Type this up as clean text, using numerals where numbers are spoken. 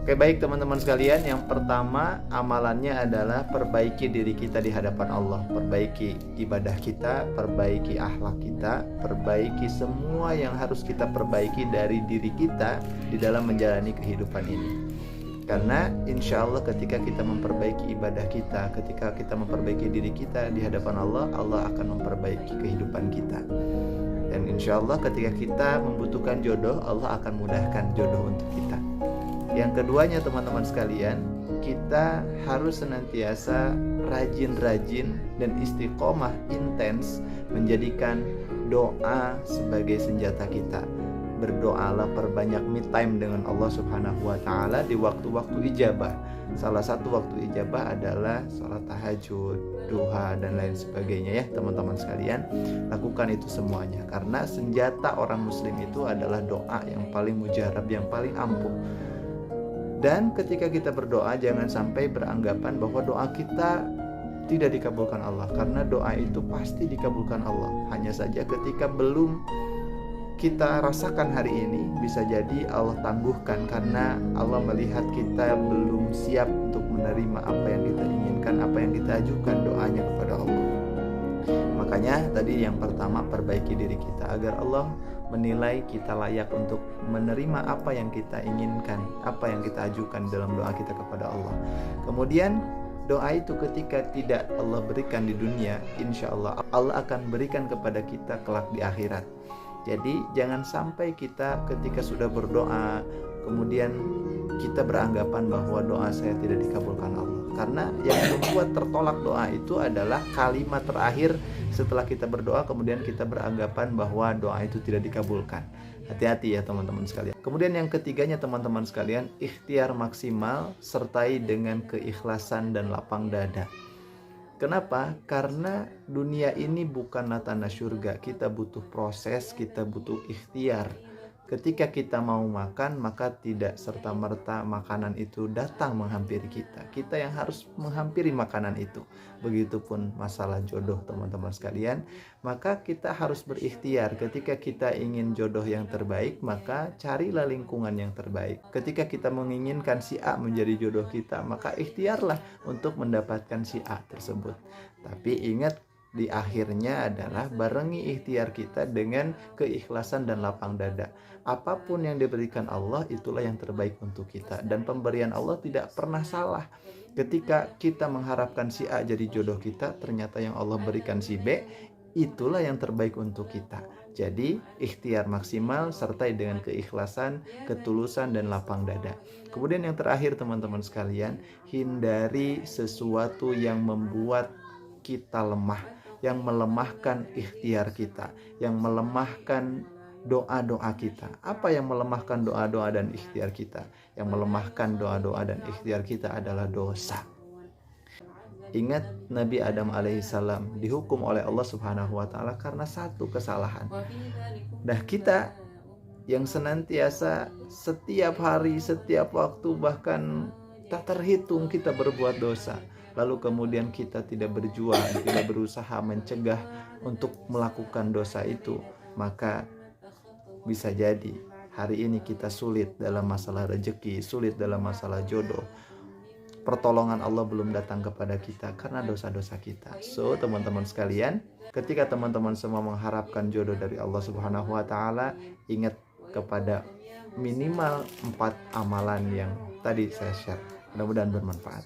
Oke, baik teman-teman sekalian, yang pertama amalannya adalah perbaiki diri kita di hadapan Allah. Perbaiki ibadah kita, perbaiki akhlak kita, perbaiki semua yang harus kita perbaiki dari diri kita di dalam menjalani kehidupan ini. Karena insya Allah ketika kita memperbaiki ibadah kita, ketika kita memperbaiki diri kita di hadapan Allah, Allah akan memperbaiki kehidupan kita. Dan insya Allah ketika kita membutuhkan jodoh, Allah akan mudahkan jodoh untuk kita. Yang keduanya teman-teman sekalian, kita harus senantiasa rajin-rajin dan istiqomah intens menjadikan doa sebagai senjata kita. Berdoalah, perbanyak me time dengan Allah Subhanahu wa ta'ala di waktu-waktu ijabah. Salah satu waktu ijabah adalah sholat tahajud, duha, dan lain sebagainya ya teman-teman sekalian. Lakukan itu semuanya, karena senjata orang muslim itu adalah doa yang paling mujarab, yang paling ampuh. Dan ketika kita berdoa, jangan sampai beranggapan bahwa doa kita tidak dikabulkan Allah, karena doa itu pasti dikabulkan Allah. Hanya saja ketika belum kita rasakan hari ini, bisa jadi Allah tangguhkan karena Allah melihat kita belum siap untuk menerima apa yang kita inginkan, apa yang kita ajukan doanya kepada Allah. Makanya tadi yang pertama, perbaiki diri kita agar Allah menilai kita layak untuk menerima apa yang kita inginkan, apa yang kita ajukan dalam doa kita kepada Allah. Kemudian doa itu ketika tidak Allah berikan di dunia, insya Allah Allah akan berikan kepada kita kelak di akhirat. Jadi jangan sampai kita ketika sudah berdoa kemudian kita beranggapan bahwa doa saya tidak dikabulkan Allah. Karena yang membuat tertolak doa itu adalah kalimat terakhir setelah kita berdoa, kemudian kita beranggapan bahwa doa itu tidak dikabulkan. Hati-hati ya teman-teman sekalian. Kemudian yang ketiganya teman-teman sekalian, ikhtiar maksimal sertai dengan keikhlasan dan lapang dada. Kenapa? Karena dunia ini bukanlah tanah surga. Kita butuh proses, kita butuh ikhtiar. Ketika kita mau makan, maka tidak serta-merta makanan itu datang menghampiri kita. Kita yang harus menghampiri makanan itu. Begitupun masalah jodoh teman-teman sekalian. Maka kita harus berikhtiar. Ketika kita ingin jodoh yang terbaik, maka carilah lingkungan yang terbaik. Ketika kita menginginkan si A menjadi jodoh kita, maka ikhtiarlah untuk mendapatkan si A tersebut. Tapi ingat, di akhirnya adalah barengi ikhtiar kita dengan keikhlasan dan lapang dada. Apapun yang diberikan Allah, itulah yang terbaik untuk kita. Dan pemberian Allah tidak pernah salah. Ketika kita mengharapkan si A jadi jodoh kita, ternyata yang Allah berikan si B, itulah yang terbaik untuk kita. Jadi ikhtiar maksimal sertai dengan keikhlasan, ketulusan, dan lapang dada. Kemudian yang terakhir teman-teman sekalian, hindari sesuatu yang membuat kita lemah, yang melemahkan ikhtiar kita, yang melemahkan doa-doa kita. Apa yang melemahkan doa-doa dan ikhtiar kita? Yang melemahkan doa-doa dan ikhtiar kita adalah dosa. Ingat, Nabi Adam alaihissalam dihukum oleh Allah Subhanahu wa ta'ala karena satu kesalahan. Nah, kita yang senantiasa setiap hari, setiap waktu, bahkan tak terhitung kita berbuat dosa, lalu kemudian kita tidak berjuang, tidak berusaha mencegah untuk melakukan dosa itu, maka bisa jadi hari ini kita sulit dalam masalah rezeki, sulit dalam masalah jodoh. Pertolongan Allah belum datang kepada kita karena dosa-dosa kita. So teman-teman sekalian, ketika teman-teman semua mengharapkan jodoh dari Allah Subhanahu wa ta'ala, ingat kepada minimal 4 amalan yang tadi saya share. Mudah-mudahan bermanfaat.